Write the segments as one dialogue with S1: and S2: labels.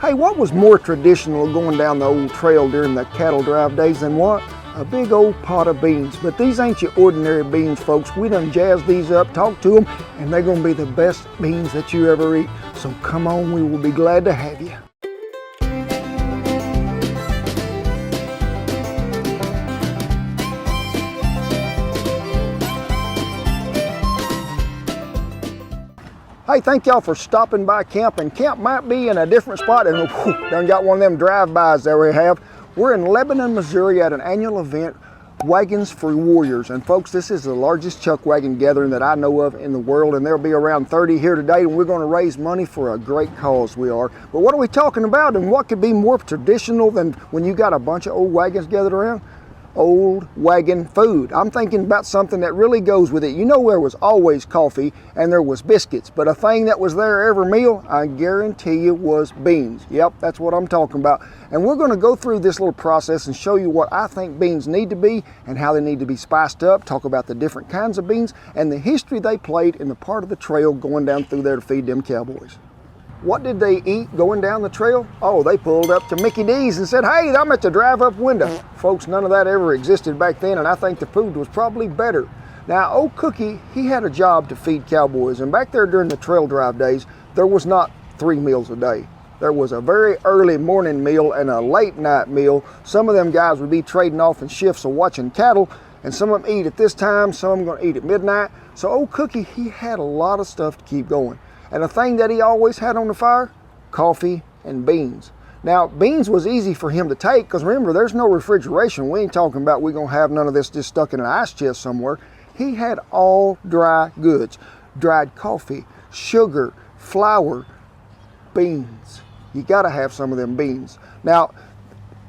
S1: Hey, what was more traditional going down the old trail during the cattle drive days than what? A big old pot of beans. But these ain't your ordinary beans, folks. We done jazzed these up, talked to them, and they're gonna be the best beans that you ever eat. So come on, we will be glad to have you. Hey, thank y'all for stopping by camp, and camp might be in a different spot, and done got one of them drive-bys that we have. We're in Lebanon, Missouri at an annual event, Wagons for Warriors. And folks, this is the largest chuck wagon gathering that I know of in the world, and there'll be around 30 here today, and we're gonna raise money for a great cause, we are. But what are we talking about, and what could be more traditional than when you got a bunch of old wagons gathered around? Old wagon food. I'm thinking about something that really goes with it. You know, there was always coffee and there was biscuits, but a thing that was there every meal, I guarantee you, was beans. Yep, that's what I'm talking about. And we're going to go through this little process and show you what I think beans need to be and how they need to be spiced up, talk about the different kinds of beans and the history they played in the part of the trail going down through there to feed them cowboys. What did they eat going down the trail? Oh, they pulled up to Mickey D's and said, hey, I'm at the drive-up window. Folks, none of that ever existed back then, and I think the food was probably better. Now, old Cookie, he had a job to feed cowboys, and back there during the trail drive days, there was not 3 meals a day. There was a very early morning meal and a late night meal. Some of them guys would be trading off in shifts of watching cattle, and some of them eat at this time, some of them gonna eat at midnight. So old Cookie, he had a lot of stuff to keep going. And the thing that he always had on the fire, coffee and beans. Now, beans was easy for him to take, because remember, there's no refrigeration. We ain't talking about we're gonna have none of this just stuck in an ice chest somewhere. He had all dry goods, dried coffee, sugar, flour, beans. You gotta have some of them beans. Now,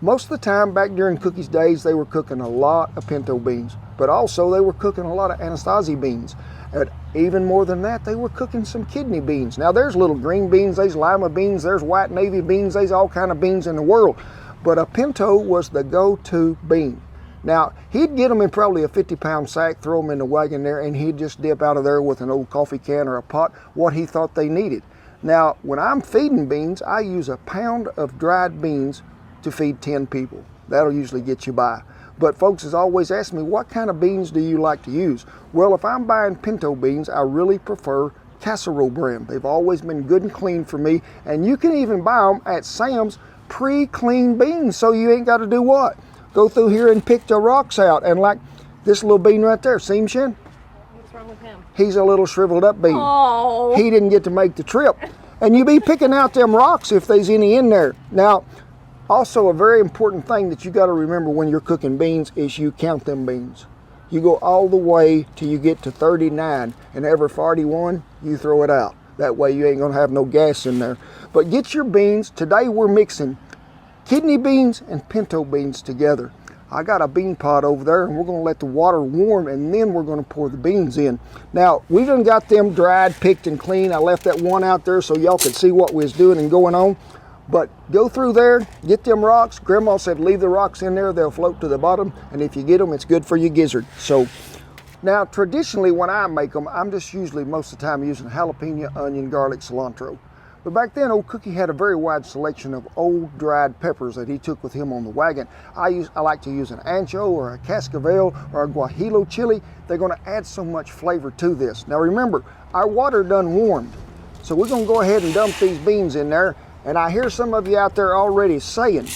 S1: most of the time back during Cookie's days, they were cooking a lot of pinto beans, but also they were cooking a lot of Anasazi beans. And even more than that, they were cooking some kidney beans. Now there's little green beans, there's lima beans, there's white navy beans, there's all kind of beans in the world. But a pinto was the go-to bean. Now, he'd get them in probably a 50-pound sack, throw them in the wagon there, and he'd just dip out of there with an old coffee can or a pot, what he thought they needed. Now, when I'm feeding beans, I use a pound of dried beans to feed 10 people. That'll usually get you by. But folks has always asked me, what kind of beans do you like to use? Well, if I'm buying pinto beans, I really prefer Casserole brand. They've always been good and clean for me, and you can even buy them at Sam's pre-cleaned beans, so you ain't got to do what? Go through here and pick the rocks out, and like this little bean right there, see him, Shin?
S2: What's wrong with him?
S1: He's a little shriveled up bean.
S2: Oh.
S1: He didn't get to make the trip. And you be picking out them rocks if there's any in there. Now, also, a very important thing that you got to remember when you're cooking beans is you count them beans. You go all the way till you get to 39, and every 41, you throw it out. That way you ain't gonna have no gas in there. But get your beans. Today we're mixing kidney beans and pinto beans together. I got a bean pot over there, and we're gonna let the water warm, and then we're gonna pour the beans in. Now, we done got them dried, picked, and clean. I left that one out there so y'all could see what we was doing and going on. But go through there, get them rocks. Grandma said leave the rocks in there, they'll float to the bottom, and if you get them, it's good for your gizzard. So now traditionally when I make them, I'm just usually most of the time using jalapeno, onion, garlic, cilantro. But back then, old Cookie had a very wide selection of old dried peppers that he took with him on the wagon. I like to use an ancho or a cascabel or a guajillo chili. They're gonna add so much flavor to this. Now remember, our water done warmed. So we're gonna go ahead and dump these beans in there. And I hear some of you out there already saying,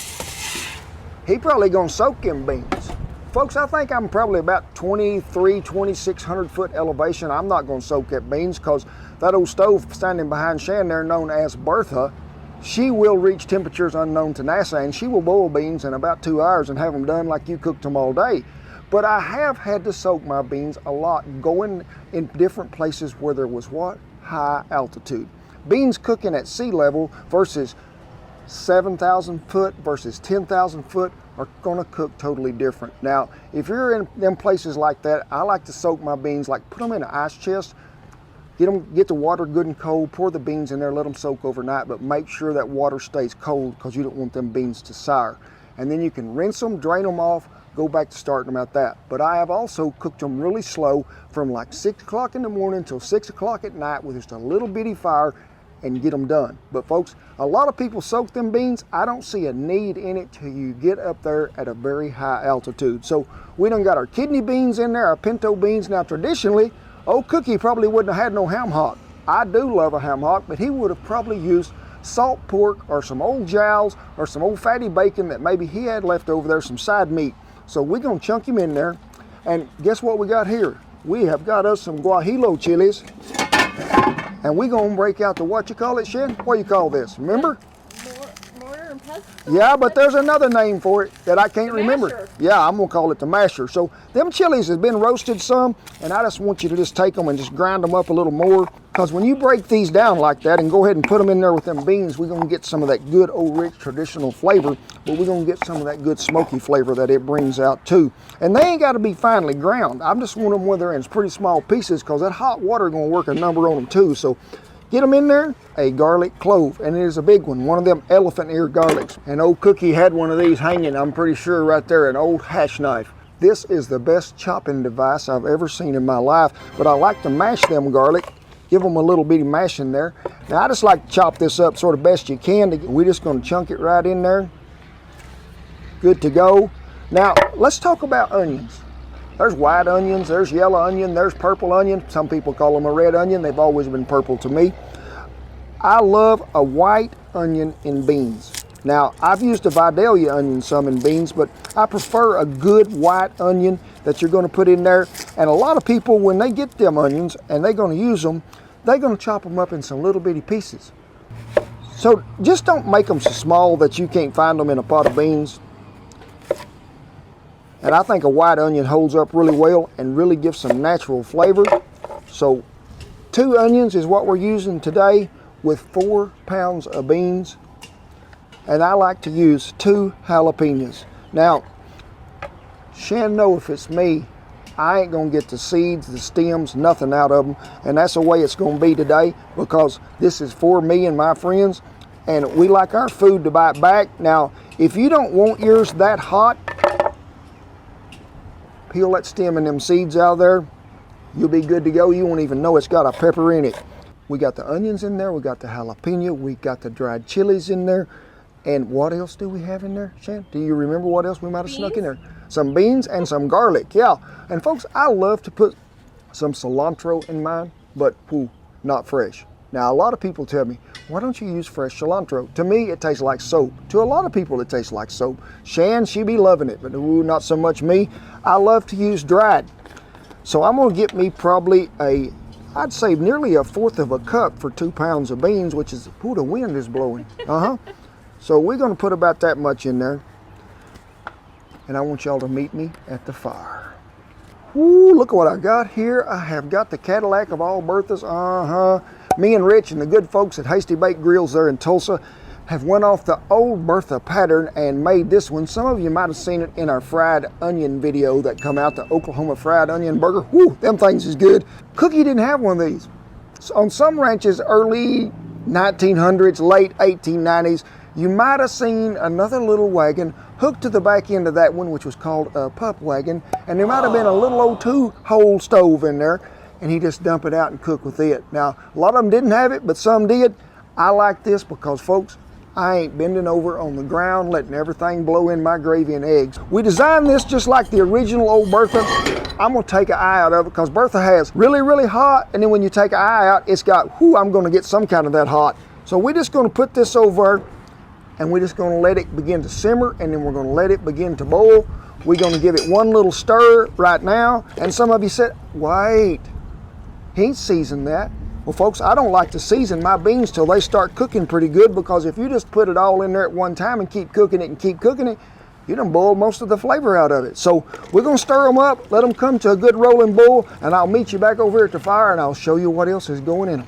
S1: he probably gonna soak them beans. Folks, I think I'm probably about 2,600 foot elevation. I'm not gonna soak that beans because that old stove standing behind Shan there, known as Bertha, she will reach temperatures unknown to NASA, and she will boil beans in about 2 hours and have them done like you cooked them all day. But I have had to soak my beans a lot, going in different places where there was what? High altitude. Beans cooking at sea level versus 7,000 foot versus 10,000 foot are gonna cook totally different. Now, if you're in them places like that, I like to soak my beans, like put them in an ice chest, get the water good and cold, pour the beans in there, let them soak overnight, but make sure that water stays cold because you don't want them beans to sour. And then you can rinse them, drain them off, go back to starting them at that. But I have also cooked them really slow from like 6 o'clock in the morning till 6 o'clock at night with just a little bitty fire, and get them done. But folks, a lot of people soak them beans. I don't see a need in it till you get up there at a very high altitude. So we done got our kidney beans in there, our pinto beans. Now traditionally, old Cookie probably wouldn't have had no ham hock. I do love a ham hock, but he would have probably used salt pork or some old jowls or some old fatty bacon that maybe he had left over there, some side meat. So we're gonna chunk him in there. And guess what we got here? We have got us some guajillo chilies. And we're gonna break out the, what you call it, Shen? What do you call this? Remember?
S2: Mortar and pestle?
S1: Yeah, but there's another name for it that I can't remember.
S2: Masher.
S1: Yeah, I'm gonna call it the masher. So them chilies has been roasted some, and I just want you to just take them and just grind them up a little more. Because when you break these down like that and go ahead and put them in there with them beans, we're gonna get some of that good old rich traditional flavor, but we're gonna get some of that good smoky flavor that it brings out too. And they ain't gotta be finely ground. I just want them where they're in pretty small pieces, because that hot water gonna work a number on them too. So get them in there. A garlic clove, and it is a big one of them elephant ear garlics. And old Cookie had one of these hanging, I'm pretty sure, right there, an old hash knife. This is the best chopping device I've ever seen in my life, but I like to mash them garlic, give them a little bitty mash in there. Now I just like to chop this up sort of best you can. We're just gonna chunk it right in there. Good to go. Now let's talk about onions. There's white onions, there's yellow onion, there's purple onion. Some people call them a red onion. They've always been purple to me. I love a white onion in beans. Now, I've used a Vidalia onion some in beans, but I prefer a good white onion that you're gonna put in there. And a lot of people, when they get them onions and they're gonna use them, they're gonna chop them up in some little bitty pieces. So just don't make them so small that you can't find them in a pot of beans. And I think a white onion holds up really well and really gives some natural flavor. So 2 onions is what we're using today with 4 pounds of beans. And I like to use 2 jalapenos. Now, Shan know if it's me, I ain't gonna get the seeds, the stems, nothing out of them. And that's the way it's gonna be today, because this is for me and my friends. And we like our food to bite back. Now, if you don't want yours that hot, peel that stem and them seeds out of there. You'll be good to go. You won't even know it's got a pepper in it. We got the onions in there. We got the jalapeno. We got the dried chilies in there. And what else do we have in there, Shan? Do you remember what else we might have snuck in there? Some beans and some garlic, yeah. And folks, I love to put some cilantro in mine, but not fresh. Now, a lot of people tell me, why don't you use fresh cilantro? To me, it tastes like soap. To a lot of people, it tastes like soap. Shan, she be loving it, but not so much me. I love to use dried. So I'm gonna get me probably I'd say nearly 1/4 of a cup for 2 pounds of beans, which is, the wind is blowing. So we're gonna put about that much in there. And I want y'all to meet me at the fire. Woo, look at what I got here. I have got the Cadillac of all Berthas. Me and Rich and the good folks at Hasty Baked Grills there in Tulsa have went off the old Bertha pattern and made this one. Some of you might have seen it in our fried onion video that come out, the Oklahoma fried onion burger. Woo, them things is good. Cookie didn't have one of these. So on some ranches, early 1900s, late 1890s, you might have seen another little wagon hooked to the back end of that one, which was called a pup wagon. And there might have been a little old 2-hole stove in there, and he just dump it out and cook with it. Now, a lot of them didn't have it, but some did. I like this because, folks, I ain't bending over on the ground, letting everything blow in my gravy and eggs. We designed this just like the original old Bertha. I'm gonna take an eye out of it because Bertha has really, really hot, and then when you take an eye out, it's got, I'm gonna get some kind of that hot. So we're just gonna put this over, and we're just gonna let it begin to simmer, and then we're gonna let it begin to boil. We're gonna give it one little stir right now, and some of you said, wait, he ain't seasoned that. Well, folks, I don't like to season my beans till they start cooking pretty good, because if you just put it all in there at one time and keep cooking it, you done boiled most of the flavor out of it. So we're gonna stir them up, let them come to a good rolling boil, and I'll meet you back over here at the fire and I'll show you what else is going in them.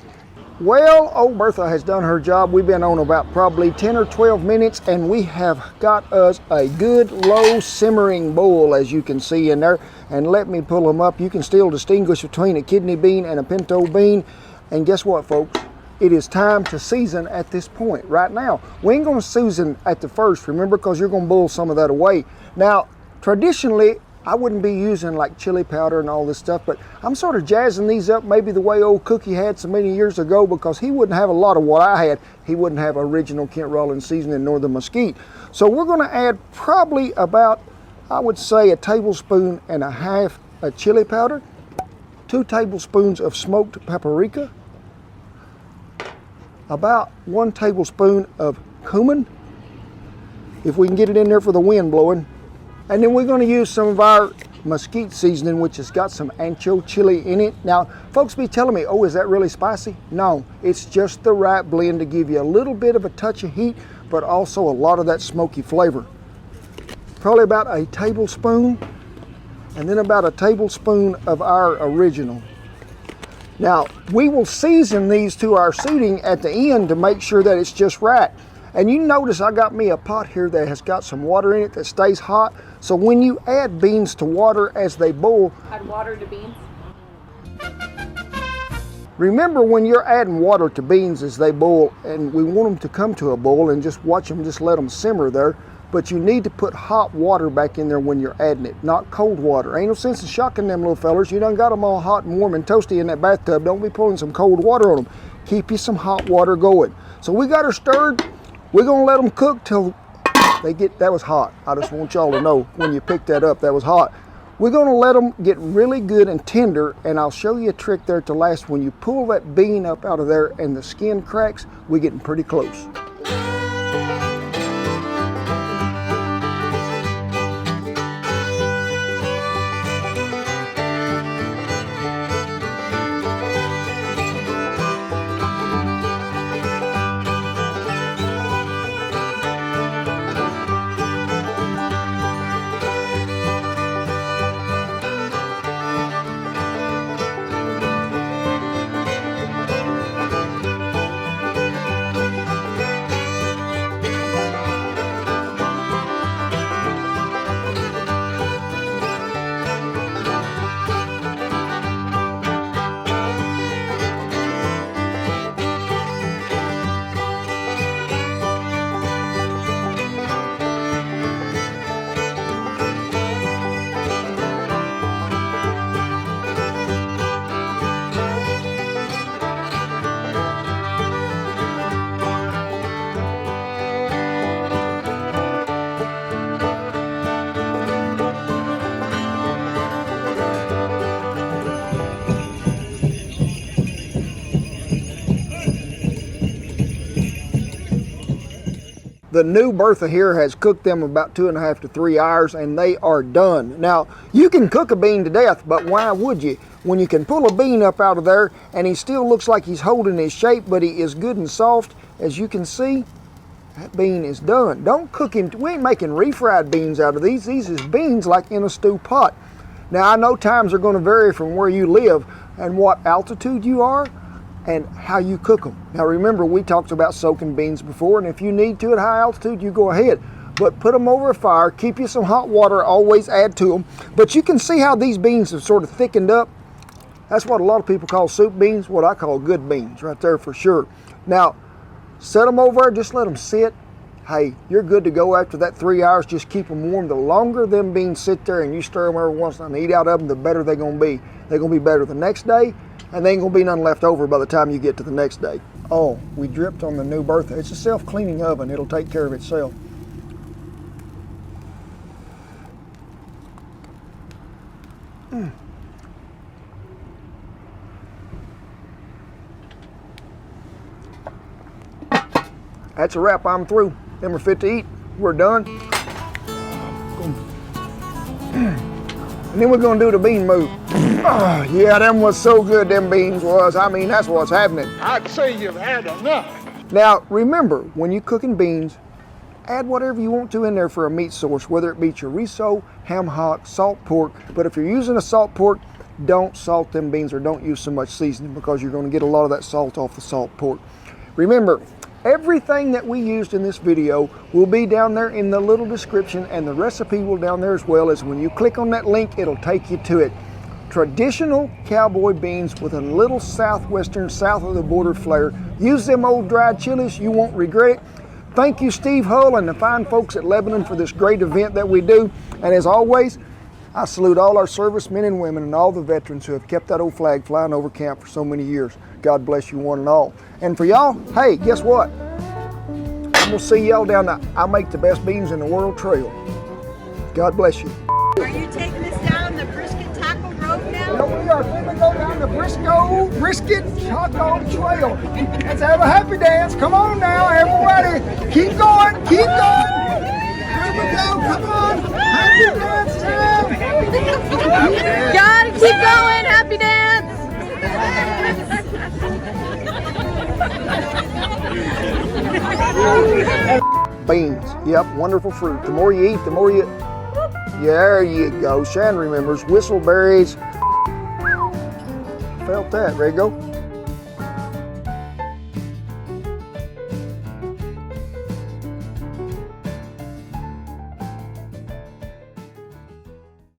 S1: Well, old Bertha has done her job. We've been on about probably 10 or 12 minutes, and we have got us a good low simmering boil, as you can see in there. And let me pull them up. You can still distinguish between a kidney bean and a pinto bean. And guess what, folks? It is time to season at this point right now. We ain't gonna season at the first, remember, because you're gonna boil some of that away. Now, traditionally, I wouldn't be using like chili powder and all this stuff, but I'm sort of jazzing these up maybe the way old Cookie had so many years ago, because he wouldn't have a lot of what I had. He wouldn't have original Kent Rollins seasoning nor the mesquite. So we're going to add probably about, I would say, 1.5 tablespoons of chili powder, 2 tablespoons of smoked paprika, about 1 tablespoon of cumin, if we can get it in there for the wind blowing. And then we're going to use some of our mesquite seasoning, which has got some ancho chili in it. Now, folks be telling me, oh, is that really spicy? No, it's just the right blend to give you a little bit of a touch of heat, but also a lot of that smoky flavor. Probably about 1 tablespoon, and then about 1 tablespoon of our original. Now, we will season these to our seating at the end to make sure that it's just right. And you notice I got me a pot here that has got some water in it that stays hot. So when you add beans to water as they boil,
S2: Add water to beans.
S1: remember when you're adding water to beans as they boil, and we want them to come to a boil and just watch them, just let them simmer there. But you need to put hot water back in there when you're adding it, not cold water. Ain't no sense in shocking them little fellers. You done got them all hot and warm and toasty in that bathtub. Don't be pulling some cold water on them. Keep you some hot water going. So we got her stirred. We're gonna let them cook till they get, that was hot. I just want y'all to know when you pick that up, that was hot. We're gonna let them get really good and tender, and I'll show you a trick there to last. When you pull that bean up out of there and the skin cracks, we're getting pretty close. The new Bertha here has cooked them about 2.5 to 3 hours, and they are done. Now, you can cook a bean to death, but why would you? When you can pull a bean up out of there, and he still looks like he's holding his shape, but he is good and soft, as you can see, that bean is done. Don't cook him. We ain't making refried beans out of these. These is beans like in a stew pot. Now, I know times are going to vary from where you live and what altitude you are, and how you cook them. Now remember, we talked about soaking beans before, and if you need to at high altitude, you go ahead. But put them over a fire, keep you some hot water, always add to them. But you can see how these beans have sort of thickened up. That's what a lot of people call soup beans, what I call good beans, right there for sure. Now, set them over there, just let them sit. Hey, you're good to go after that 3 hours. Just keep them warm. The longer them beans sit there and you stir them every once in a while and eat out of them, the better they're gonna be. They're gonna be better the next day, and there ain't gonna be none left over by the time you get to the next day. Oh, we dripped on the new Bertha. It's a self-cleaning oven. It'll take care of itself. That's a wrap. I'm through. Them are fit to eat. We're done. And then we're gonna do the bean move. Oh, yeah, them was so good, them beans was. I mean, that's what's happening.
S3: I'd say you've had enough.
S1: Now, remember, when you're cooking beans, add whatever you want to in there for a meat source, whether it be chorizo, ham hock, salt pork. But if you're using a salt pork, don't salt them beans or don't use so much seasoning, because you're gonna get a lot of that salt off the salt pork. Remember, everything that we used in this video will be down there in the little description, and the recipe will down there as well. As when you click on that link, it'll take you to it. Traditional cowboy beans with a little southwestern, south of the border flair. Use them old dried chilies, you won't regret it. Thank you, Steve Hull and the fine folks at Lebanon, for this great event that we do. And as always, I salute all our servicemen and women and all the veterans who have kept that old flag flying over camp for so many years. God bless you one and all. And for y'all, hey, guess what? I'm gonna see y'all down the I Make the Best Beans in the World Trail. God bless you.
S2: Are you taking us down the brisket taco road now?
S1: No, we are going to go down the brisket taco trail. Let's have a happy dance. Come on now, everybody. Keep going, keep going. Here we go, come on. Happy dance time.
S2: Gotta keep going, happy dance!
S1: Beans, yep, wonderful fruit. The more you eat, the more you... There you go. Shan remembers whistleberries. Felt that. Ready to go?